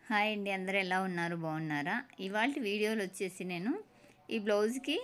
Hi అండి, అందరూ ఎలా ఉన్నారు? బాగున్నారా? ఇవాళ వీడియోలో వచ్చేసి నేను ఈ బ్లౌజ్కి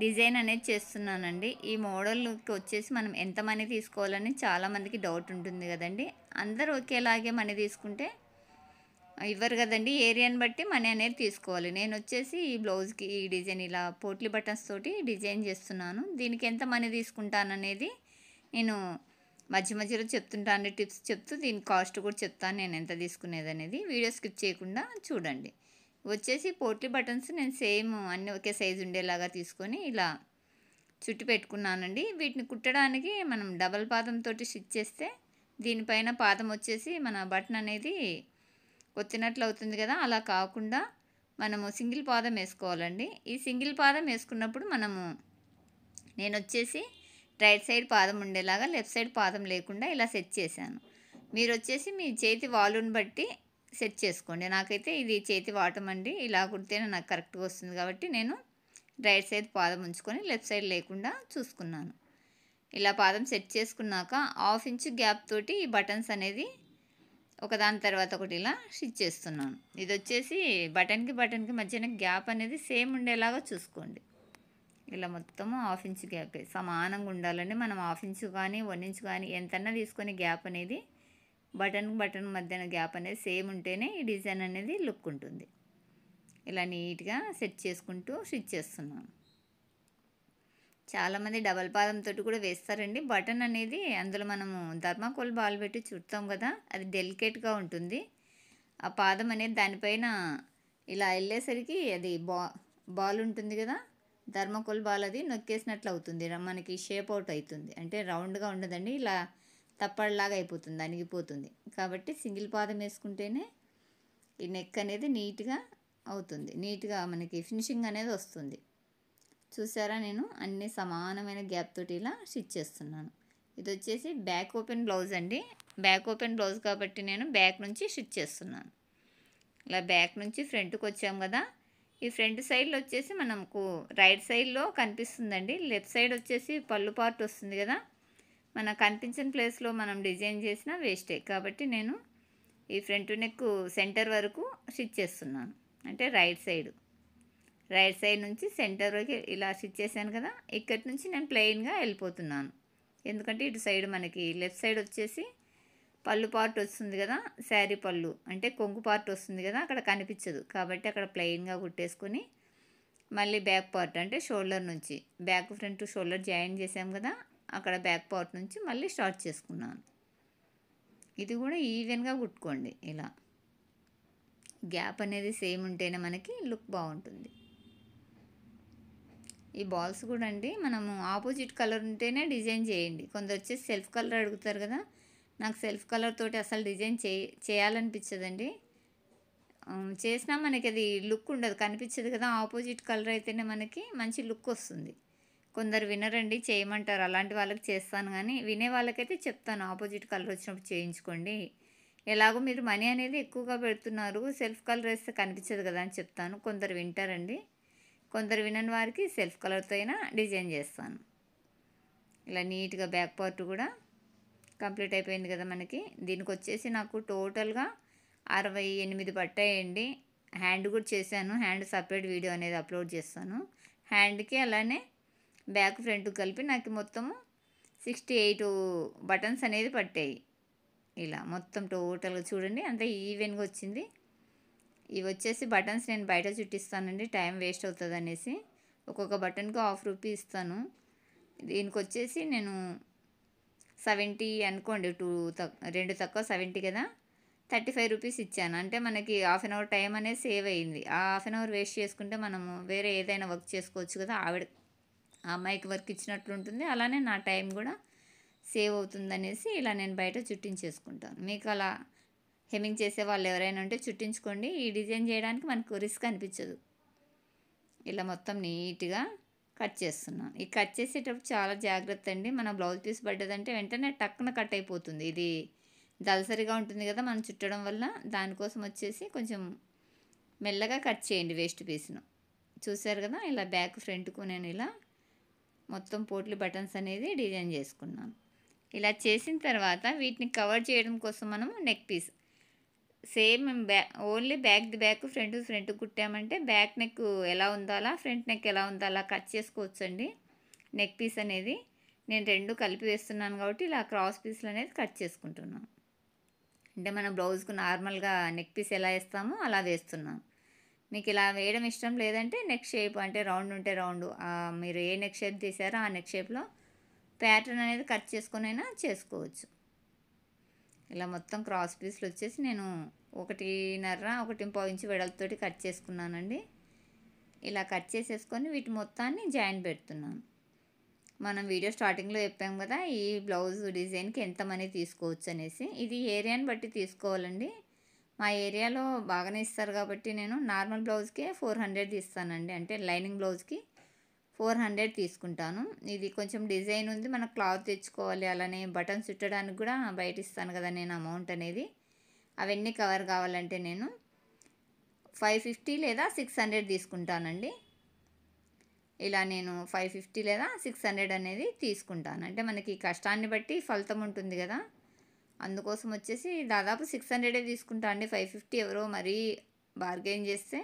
డిజైన్ అనేది చేస్తున్నానండి. ఈ మోడల్కి వచ్చేసి మనం ఎంత మనీ తీసుకోవాలని చాలామందికి డౌట్ ఉంటుంది కదండి. అందరూ ఒకేలాగే మనీ తీసుకుంటే ఇవ్వరు కదండి. ఏరియాని బట్టి మనీ అనేది తీసుకోవాలి. నేను వచ్చేసి ఈ బ్లౌజ్కి ఈ డిజైన్ ఇలా పోట్లీ బటన్స్ తోటి డిజైన్ చేస్తున్నాను. దీనికి ఎంత మనీ తీసుకుంటాననేది నేను మధ్య మధ్యలో చెప్తుంటాను, టిప్స్ చెప్తూ దీని కాస్ట్ కూడా చెప్తాను నేను ఎంత తీసుకునేది అనేది. వీడియో స్కిప్ చేయకుండా చూడండి. వచ్చేసి పోట్లీ బటన్స్ నేను సేమ్ అన్నీ ఒకే సైజు ఉండేలాగా తీసుకొని ఇలా చుట్టి పెట్టుకున్నానండి. వీటిని కుట్టడానికి మనం డబల్ పాదంతో స్టిచ్ చేస్తే దీనిపైన పాదం వచ్చేసి మన బటన్ అనేది కొత్తినట్లు అవుతుంది కదా. అలా కాకుండా మనము సింగిల్ పాదం వేసుకోవాలండి. ఈ సింగిల్ పాదం వేసుకున్నప్పుడు నేను వచ్చేసి రైట్ సైడ్ పాదం ఉండేలాగా లెఫ్ట్ సైడ్ పాదం లేకుండా ఇలా సెట్ చేశాను. మీరు వచ్చేసి మీ చేతి వాలుని బట్టి సెట్ చేసుకోండి. నాకైతే ఇది చేతి వాటం అండి. ఇలా కుడితేనే నాకు కరెక్ట్గా వస్తుంది కాబట్టి నేను రైట్ సైడ్ పాదం ఉంచుకొని లెఫ్ట్ సైడ్ లేకుండా చూసుకున్నాను. ఇలా పాదం సెట్ చేసుకున్నాక 1/2 ఇంచ్ గ్యాప్ తోటి ఈ బటన్స్ అనేది ఒకదాని తర్వాత ఒకటి ఇలా స్టిచ్ చేస్తున్నాను. ఇది వచ్చేసి బటన్కి మధ్యన గ్యాప్ అనేది సేమ్ ఉండేలాగా చూసుకోండి. ఇలా మొత్తము 1/2 ఇంచ్ గ్యాప్ సమానంగా ఉండాలండి. మనం 1/2 ఇంచ్ కానీ 1 ఇంచ్ కానీ ఎంతన్నా తీసుకొని గ్యాప్ అనేది బటన్ మధ్యన గ్యాప్ అనేది సేమ్ ఉంటేనే ఈ డిజైన్ అనేది లుక్ ఉంటుంది. ఇలా నీట్గా సెట్ చేసుకుంటూ స్టిచ్ చేస్తున్నాను. చాలామంది డబల్ పాదంతో కూడా వేస్తారండి. బటన్ అనేది అందులో మనము థర్మాకోల్ బాల్ పెట్టి చుడతాం కదా, అది డెలికేట్గా ఉంటుంది. ఆ పాదం అనేది దానిపైన ఇలా వెళ్ళేసరికి అది బాల్ ఉంటుంది కదా, థర్మాకోల్ బాల్ అది నొక్కేసినట్లు అవుతుంది. మనకి షేప్ అవుట్ అవుతుంది. అంటే రౌండ్గా ఉండదండి, ఇలా తప్పడలాగా అయిపోతుంది, అణిగిపోతుంది. కాబట్టి సింగిల్ పాదం వేసుకుంటేనే ఈ నెక్ అనేది నీట్గా అవుతుంది. నీట్గా మనకి ఫినిషింగ్ అనేది వస్తుంది. చూసారా, నేను అన్ని సమానమైన గ్యాప్ తోటి ఇలా స్టిచ్ చేస్తున్నాను. ఇది వచ్చేసి బ్యాక్ ఓపెన్ బ్లౌజ్ అండి. బ్యాక్ ఓపెన్ బ్లౌజ్ కాబట్టి నేను బ్యాక్ నుంచి స్టిచ్ చేస్తున్నాను. ఇలా బ్యాక్ నుంచి ఫ్రంట్కి వచ్చాం కదా, ఈ ఫ్రంట్ సైడ్లో వచ్చేసి మనకు రైట్ సైడ్లో కనిపిస్తుందండి. లెఫ్ట్ సైడ్ వచ్చేసి పళ్ళు పార్ట్ వస్తుంది కదా, మన కనిపించిన ప్లేస్లో మనం డిజైన్ చేసిన వేస్టే. కాబట్టి నేను ఈ ఫ్రంట్ నెక్ సెంటర్ వరకు స్టిచ్ చేస్తున్నాను. అంటే రైట్ సైడ్ నుంచి సెంటర్ వరకు ఇలా స్టిచ్ చేశాను కదా, ఇక్కడి నుంచి నేను ప్లెయిన్గా వెళ్ళిపోతున్నాను. ఎందుకంటే ఇటు సైడ్ మనకి లెఫ్ట్ సైడ్ వచ్చేసి పళ్ళు పార్ట్ వస్తుంది కదా, శారీ పళ్ళు అంటే కొంగు పార్ట్ వస్తుంది కదా, అక్కడ కనిపించదు. కాబట్టి అక్కడ ప్లెయిన్గా కుట్టేసుకొని మళ్ళీ బ్యాక్ పార్ట్ అంటే షోల్డర్ నుంచి బ్యాక్ ఫ్రంట్ షోల్డర్ జాయిన్ చేసాం కదా, అక్కడ బ్యాక్ పార్ట్ నుంచి మళ్ళీ స్టార్ట్ చేసుకున్నాను. ఇది కూడా ఈవెన్గా కుట్టుకోండి. ఇలా గ్యాప్ అనేది సేమ్ ఉంటేనే మనకి లుక్ బాగుంటుంది. ఈ బాల్స్ కూడా అండి మనము ఆపోజిట్ కలర్ ఉంటేనే డిజైన్ చేయండి. కొందరు వచ్చేసి సెల్ఫ్ కలర్ అడుగుతారు కదా, నాకు సెల్ఫ్ కలర్ తోటి అసలు డిజైన్ చేయాలనిపించదండి. చేసినా మనకి అది లుక్ ఉండదు, కనిపించదు కదా. ఆపోజిట్ కలర్ అయితేనే మనకి మంచి లుక్ వస్తుంది. కొందరు వినరండి, చేయమంటారు. అలాంటి వాళ్ళకి చేస్తాను, కానీ వినే వాళ్ళకైతే చెప్తాను ఆపోజిట్ కలర్ వచ్చినప్పుడు చేయించుకోండి. ఎలాగో మీరు మనీ అనేది ఎక్కువగా పెడుతున్నారు, సెల్ఫ్ కలర్ వేస్తే కనిపించదు కదా అని చెప్తాను. కొందరు వింటారండి, కొందరు వినని వారికి సెల్ఫ్ కలర్తో అయినా డిజైన్ చేస్తాను. ఇలా నీట్గా బ్యాక్ పార్ట్ కూడా కంప్లీట్ అయిపోయింది కదా మనకి. దీనికి వచ్చేసి నాకు టోటల్గా 68 పట్టాయండి. హ్యాండ్ కూడా చేశాను, హ్యాండ్ సపరేట్ వీడియో అనేది అప్లోడ్ చేస్తాను. హ్యాండ్కి అలానే బ్యాక్ ఫ్రంట్ కలిపి నాకు మొత్తము 68 బటన్స్ అనేది పట్టాయి. ఇలా మొత్తం టోటల్గా చూడండి అంత ఈవెన్గా వచ్చింది. ఇవి వచ్చేసి బటన్స్ నేను బయట చుట్టిస్తానండి, టైం వేస్ట్ అవుతుంది అనేసి. ఒక్కొక్క బటన్కి ₹1/2 ఇస్తాను. దీనికి వచ్చేసి నేను 70 అనుకోండి, 2 తక్కువ 70 కదా, ₹35 ఇచ్చాను. అంటే మనకి ½ అన్ అవర్ టైం అనేది సేవ్ అయ్యింది. ఆ ½ అన్ అవర్ వేస్ట్ చేసుకుంటే మనము వేరే ఏదైనా వర్క్ చేసుకోవచ్చు కదా. ఆ అమ్మాయికి వర్క్ ఇచ్చినట్లు ఉంటుంది, అలానే నా టైం కూడా సేవ్ అవుతుందనేసి ఇలా నేను బయట చుట్టించేసుకుంటాను. మీకు అలా హెమ్మింగ్ చేసే వాళ్ళు ఎవరైనా ఉంటే చుట్టించుకోండి. ఈ డిజైన్ చేయడానికి మనకు రిస్క్ అనిపించదు. ఇలా మొత్తం నీట్గా కట్ చేస్తున్నాను. ఈ కట్ చేసేటప్పుడు చాలా జాగ్రత్త అండి. మన బ్లౌజ్ పీస్ పడ్డదంటే వెంటనే టక్కున కట్ అయిపోతుంది. ఇది దళసరిగా ఉంటుంది కదా మనం చుట్టడం వల్ల. దానికోసం వచ్చేసి కొంచెం మెల్లగా కట్ చేయండి వేస్ట్ పీస్ను. చూసారు కదా, ఇలా బ్యాక్ ఫ్రంట్కు నేను ఇలా మొత్తం పోట్లీ బటన్స్ అనేది డిజైన్ చేసుకున్నాను. ఇలా చేసిన తర్వాత వీటిని కవర్ చేయడం కోసం మనము నెక్ పీస్ సేమ్ మేము ఓన్లీ బ్యాక్‌ది బ్యాక్, ఫ్రంట్‌ది ఫ్రంట్ కుట్టామంటే బ్యాక్ నెక్ ఎలా ఉందో అలా, ఫ్రంట్ నెక్ ఎలా ఉందో అలా కట్ చేసుకోవచ్చండి. నెక్ పీస్ అనేది నేను 2 కలిపి వేస్తున్నాను కాబట్టి ఇలా క్రాస్ పీస్‌లు అనేది కట్ చేసుకుంటున్నాను. అంటే మన బ్లౌజ్‌కు నార్మల్‌గా నెక్ పీస్ ఎలా ఏస్తామో అలా వేస్తున్నాను. మీకు ఇలా వేయడం ఇష్టం లేదంటే నెక్ షేప్ అంటే రౌండ్ ఉంటే రౌండ్, మీరు ఏ నెక్ షేప్ తీసారో ఆ నెక్ షేప్‌లో ప్యాటర్న్ అనేది కట్ చేసుకొనైనా చేసుకోవచ్చు. ఇలా మొత్తం క్రాస్ పీస్‌లు వచ్చేసి నేను 1.5, 1.25 ఇంచు వెడల్పుతోటి కట్ చేసుకున్నానండి. ఇలా కట్ చేసేసుకొని వీటి మొత్తాన్ని జాయిన్ పెడుతున్నాను. మనం వీడియో స్టార్టింగ్‌లో చెప్పాం కదా! ఈ బ్లౌజ్ డిజైన్‌కి ఎంత మనీ తీసుకోవచ్చు అనేసి. ఇది ఏరియాని బట్టి తీసుకోవాలండి. మా ఏరియాలో బాగానే ఇస్తారు కాబట్టి నేను నార్మల్ బ్లౌజ్‌కే 400 తీస్తానండి. అంటే లైనింగ్ బ్లౌజ్‌కి 400 తీసుకుంటాను. ఇది కొంచెం డిజైన్ ఉంది. మన క్లాత్ తెచ్చుకోవాలి. అలానే బటన్స్ చుట్టడానికి కూడా బయట ఇస్తాను కదా నేను అమౌంట్ అనేది. అవన్నీ కవర్ కావాలంటే నేను 550 లేదా 600 తీసుకుంటానండి. ఇలా నేను 550 లేదా 600 అనేది తీసుకుంటాను. అంటే మనకి కష్టాన్ని బట్టి ఫలితం ఉంటుంది కదా! అందుకోసం వచ్చేసి దాదాపు 600 తీసుకుంటా అండి. 550 ఎవరో మరీ బార్గెయిన్ చేస్తే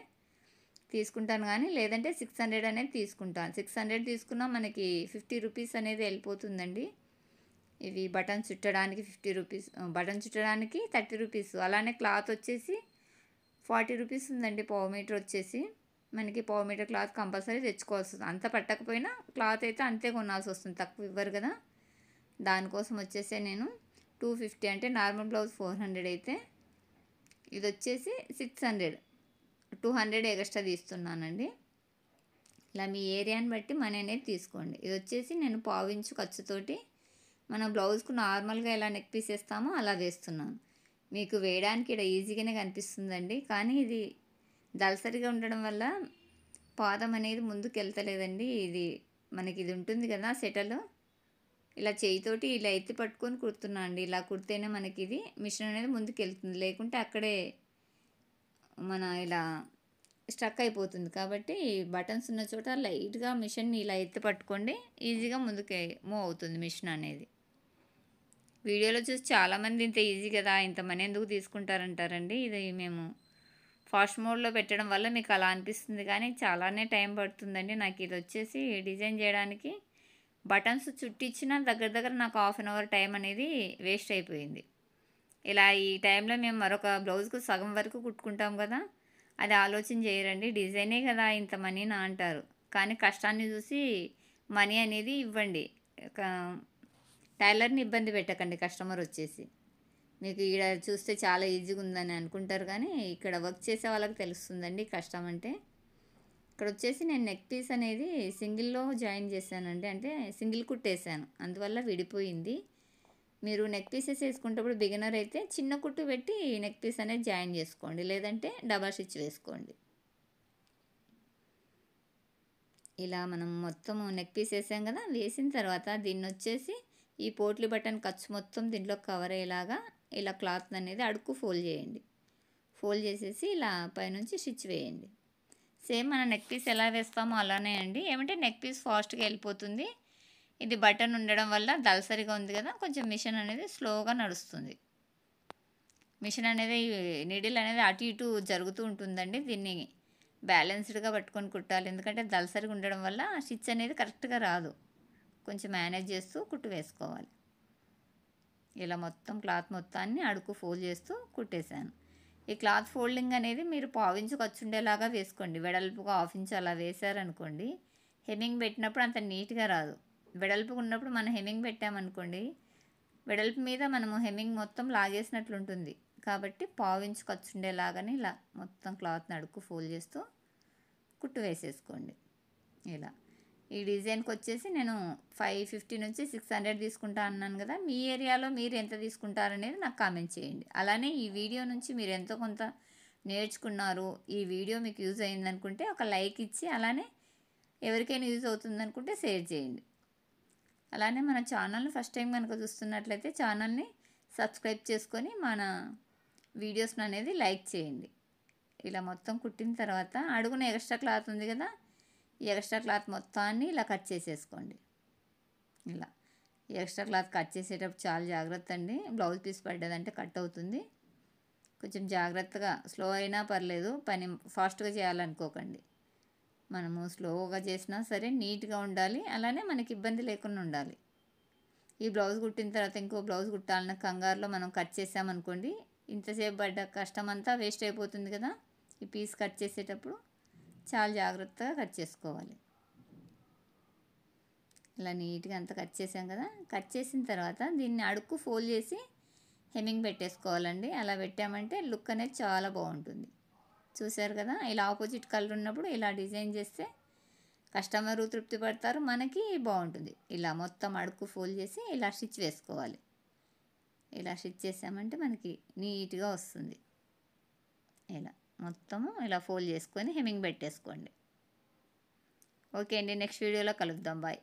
తీసుకుంటాను కానీ, లేదంటే 600 అనేది తీసుకుంటాను. 600 తీసుకున్నా మనకి 50 రూపీస్ అనేది వెళ్ళిపోతుందండి. ఇవి బటన్ చుట్టడానికి 50 రూపీస్, బటన్ చుట్టడానికి 30 రూపీస్, అలానే క్లాత్ వచ్చేసి 40 రూపీస్ ఉందండి. పావు మీటర్ వచ్చేసి మనకి పావు మీటర్ క్లాత్ కంపల్సరీ తెచ్చుకోవాల్సి వస్తుంది. అంత పట్టకపోయినా క్లాత్ అయితే అంతే కొనాల్సి వస్తుంది, తక్కువ ఇవ్వరు కదా! దానికోసం వచ్చేసి నేను 250 అంటే నార్మల్ బ్లౌజ్ 400 అయితే ఇది వచ్చేసి 600, 200 ఎక్స్ట్రా తీస్తున్నానండి. ఇలా మీ ఏరియాని బట్టి మనీ అనేది తీసుకోండి. ఇది వచ్చేసి నేను పావించు ఖర్చుతోటి మన బ్లౌజ్కు నార్మల్గా ఎలా నెక్ పీస్ వేస్తామో అలా వేస్తున్నాను. మీకు వేయడానికి ఇక్కడ ఈజీగానే కనిపిస్తుందండి, కానీ ఇది దళసరిగా ఉండడం వల్ల పాదం అనేది ముందుకు వెళ్తలేదండి. ఇది మనకి ఇది ఉంటుంది కదా సెటల్, ఇలా చేయితోటి ఇలా ఎత్తి పట్టుకొని కుడుతున్నా అండి. ఇలా కుడితేనే మనకి ఇది మిషన్ అనేది ముందుకు వెళ్తుంది, లేకుంటే అక్కడే మన ఇలా స్ట్రక్ అయిపోతుంది. కాబట్టి బటన్స్ ఉన్న చోట లైట్గా మిషన్ని ఇలా ఎత్తి పట్టుకోండి, ఈజీగా ముందుకే మూవ్ అవుతుంది మిషన్ అనేది. వీడియోలో చూసి చాలామంది ఇంత ఈజీ కదా, ఇంత మనీ ఎందుకు తీసుకుంటారంటారండి. ఇది మేము ఫాస్ట్ మోడ్లో పెట్టడం వల్ల మీకు అలా అనిపిస్తుంది, కానీ చాలానే టైం పడుతుందండి. నాకు ఇది వచ్చేసి డిజైన్ చేయడానికి బటన్స్ చుట్టించిన దగ్గర దగ్గర నాకు 1/2 అవర్ టైం అనేది వేస్ట్ అయిపోయింది. ఇలా ఈ టైంలో మేము మరొక బ్లౌజ్కు సగం వరకు కుట్టుకుంటాం కదా, అది ఆలోచన చేయరండి. డిజైనే కదా ఇంత మనీనా అంటారు, కానీ కష్టాన్ని చూసి మనీ అనేది ఇవ్వండి. టైలర్ని ఇబ్బంది పెట్టకండి. కస్టమర్ వచ్చేసి మీకు ఇక్కడ చూస్తే చాలా ఈజీగా ఉందని అనుకుంటారు, కానీ ఇక్కడ వర్క్ చేసే వాళ్ళకి తెలుస్తుందండి కష్టం అంటే. ఇక్కడ వచ్చేసి నేను నెక్ పీస్ అనేది సింగిల్లో జాయిన్ చేశానండి, అంటే సింగిల్ కుట్టేసాను, అందువల్ల విడిపోయింది. మీరు నెక్ పీసెస్ వేసుకునేటప్పుడు బిగినర్ అయితే చిన్న కుట్టు పెట్టి నెక్ పీస్ అనేది జాయిన్ చేసుకోండి, లేదంటే డబల్ స్టిచ్ వేసుకోండి. ఇలా మనం మొత్తం నెక్ పీస్ వేసాం కదా, వేసిన తర్వాత దీన్ని వచ్చేసి ఈ పోట్లీ బటన్ ఖర్చు మొత్తం దీంట్లో కవర్ అయ్యేలాగా ఇలా క్లాత్ అనేది అడుక్కు ఫోల్డ్ చేయండి. ఫోల్డ్ చేసేసి ఇలా పైనుంచి స్టిచ్ వేయండి. సేమ్ మన నెక్ పీస్ ఎలా వేస్తామో అలానే అండి. ఏమంటే నెక్ పీస్ ఫాస్ట్గా వెళ్ళిపోతుంది. ఇది బటన్ ఉండడం వల్ల దళసరిగా ఉంది కదా, కొంచెం మిషన్ అనేది స్లోగా నడుస్తుంది. మిషన్ అనేది నీడిల్ అనేది అటు ఇటు జరుగుతూ ఉంటుందండి. దీన్ని బ్యాలెన్స్డ్గా పట్టుకొని కుట్టాలి, ఎందుకంటే దళసరిగా ఉండడం వల్ల స్టిచ్ అనేది కరెక్ట్గా రాదు. కొంచెం మేనేజ్ చేస్తూ కుట్టు వేసుకోవాలి. ఇలా మొత్తం క్లాత్ మొత్తాన్ని అడుగు ఫోల్డ్ చేస్తూ కుట్టేశాను. ఈ క్లాత్ ఫోల్డింగ్ అనేది మీరు పావించు ఖర్చు ఉండేలాగా వేసుకోండి. వెడల్పుగా 1/2 ఇంచ్ అలా వేశారనుకోండి, హెమ్మింగ్ పెట్టినప్పుడు అంత నీట్గా రాదు. వెడల్పుగా ఉన్నప్పుడు మనం హెమ్మింగ్ పెట్టామనుకోండి, వెడల్పు మీద మనము హెమ్మింగ్ మొత్తం లాగేసినట్లు ఉంటుంది. కాబట్టి పావించు ఖర్చు ఉండేలాగానే ఇలా మొత్తం క్లాత్ని అడుగు ఫోల్డ్ చేస్తూ కుట్టు వేసేసుకోండి. ఇలా ఈ డిజైన్కి వచ్చేసి నేను 550 నుంచి 600 తీసుకుంటా అన్నాను కదా, మీ ఏరియాలో మీరు ఎంత తీసుకుంటారనేది నాకు కామెంట్ చేయండి. అలానే ఈ వీడియో నుంచి మీరు ఎంతో కొంత నేర్చుకున్నారు, ఈ వీడియో మీకు యూజ్ అయిందనుకుంటే ఒక లైక్ ఇచ్చి, అలానే ఎవరికైనా యూజ్ అవుతుందనుకుంటే షేర్ చేయండి. అలానే మన ఛానల్ని ఫస్ట్ టైం కనుక చూస్తున్నట్లయితే ఛానల్ని సబ్స్క్రైబ్ చేసుకొని మన వీడియోస్ని అనేది లైక్ చేయండి. ఇలా మొత్తం కుట్టిన తర్వాత అడుగున ఎక్స్ట్రా క్లాత్ ఉంది కదా, ఈ ఎక్స్ట్రా క్లాత్ మొత్తాన్ని ఇలా కట్ చేసేసుకోండి. ఇలా ఎక్స్ట్రా క్లాత్ కట్ చేసేటప్పుడు చాలా జాగ్రత్త అండి, బ్లౌజ్ పీస్ పడ్డదంటే కట్ అవుతుంది. కొంచెం జాగ్రత్తగా స్లో అయినా పర్లేదు, పని ఫాస్ట్గా చేయాలనుకోకండి. మనము స్లోగా చేసినా సరే నీట్గా ఉండాలి, అలానే మనకి ఇబ్బంది లేకుండా ఉండాలి. ఈ బ్లౌజ్ కుట్టిన తర్వాత ఇంకో బ్లౌజ్ కుట్టాలన్న కంగారులో మనం కట్ చేసామనుకోండి, ఇంతసేపు పడ్డ కష్టం అంతా వేస్ట్ అయిపోతుంది కదా. ఈ పీస్ కట్ చేసేటప్పుడు చాలా జాగ్రత్తగా కట్ చేసుకోవాలి. ఇలా నీట్గా అంతా కట్ చేసాం కదా. కట్ చేసిన తర్వాత దీన్ని అడుక్కు ఫోల్డ్ చేసి హెమ్మింగ్ పెట్టేసుకోవాలండి. అలా పెట్టామంటే లుక్ అనేది చాలా బాగుంటుంది. చూసారు కదా, ఇలా ఆపోజిట్ కలర్ ఉన్నప్పుడు ఇలా డిజైన్ చేస్తే కస్టమరు తృప్తి పడతారు, మనకి బాగుంటుంది. ఇలా మొత్తం అడుక్కు ఫోల్డ్ చేసి ఇలా స్టిచ్ వేసుకోవాలి. ఇలా స్టిచ్ చేసామంటే మనకి నీట్గా వస్తుంది. ఇలా మొత్తము ఇలా ఫోల్డ్ చేసుకొని హెమ్మింగ్ పెట్టేసుకోండి. ఓకే అండి, నెక్స్ట్ వీడియోలో కలుద్దాం. బాయ్.